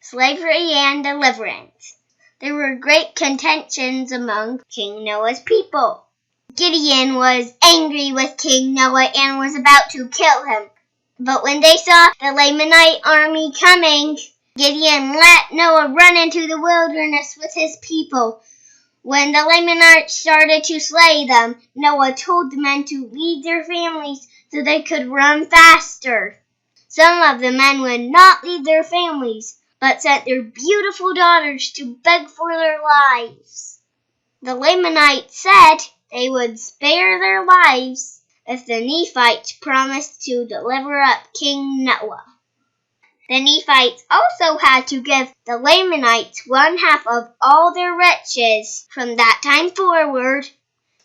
slavery and deliverance. There were great contentions among King Noah's people. Gideon was angry with King Noah and was about to kill him. But when they saw the Lamanite army coming, Gideon let Noah run into the wilderness with his people. When the Lamanites started to slay them, Noah told the men to leave their families so they could run faster. Some of the men would not leave their families, but sent their beautiful daughters to beg for their lives. The Lamanites said they would spare their lives if the Nephites promised to deliver up King Noah. The Nephites also had to give the Lamanites 1/2 of all their riches. From that time forward,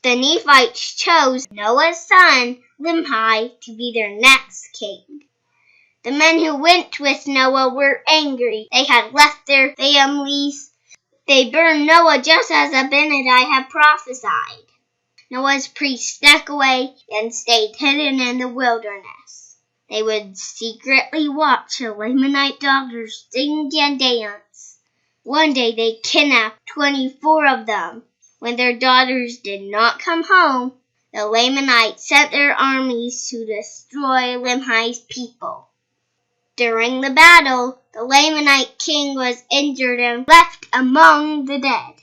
the Nephites chose Noah's son, Limhi, to be their next king. The men who went with Noah were angry. They had left their families. They burned Noah just as Abinadi had prophesied. Noah's priests snuck away and stayed hidden in the wilderness. They would secretly watch the Lamanite daughters sing and dance. One day they kidnapped 24 of them. When their daughters did not come home, the Lamanites sent their armies to destroy Limhi's people. During the battle, the Lamanite king was injured and left among the dead.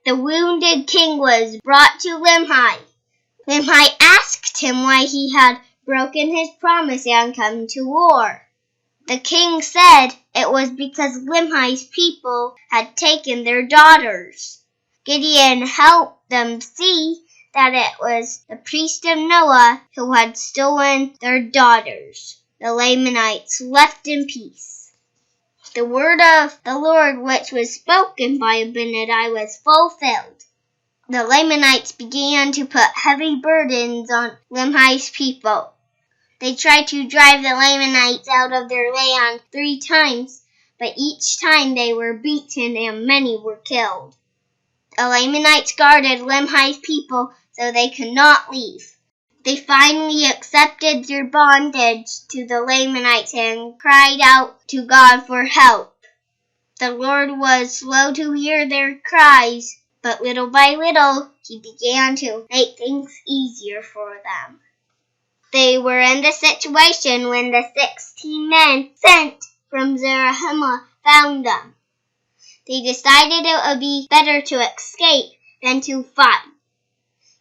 The wounded king was brought to Limhi. Limhi asked him why he had broken his promise and come to war. The king said it was because Limhi's people had taken their daughters. Gideon helped them see that it was the priest of Noah who had stolen their daughters. The Lamanites left in peace. The word of the Lord which was spoken by Abinadi was fulfilled. The Lamanites began to put heavy burdens on Limhi's people. They tried to drive the Lamanites out of their land 3 times, but each time they were beaten and many were killed. The Lamanites guarded Limhi's people so they could not leave. They finally accepted their bondage to the Lamanites and cried out to God for help. The Lord was slow to hear their cries, but little by little, he began to make things easier for them. They were in this situation when the 16 men sent from Zarahemla found them. They decided it would be better to escape than to fight.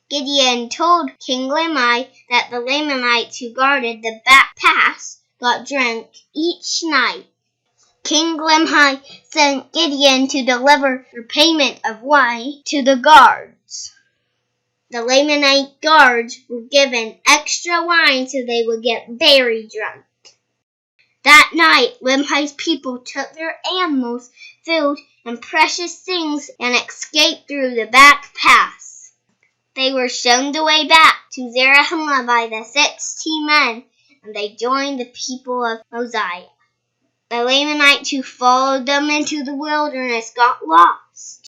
Gideon told King Limhi that the Lamanites who guarded the back pass got drunk each night. King Limhi sent Gideon to deliver the payment of wine to the guards. The Lamanite guards were given extra wine so they would get very drunk. That night, Limhi's people took their animals, food, and precious things and escaped through the back pass. They were shown the way back to Zarahemla by the 16 men, and they joined the people of Mosiah. The Lamanites who followed them into the wilderness got lost.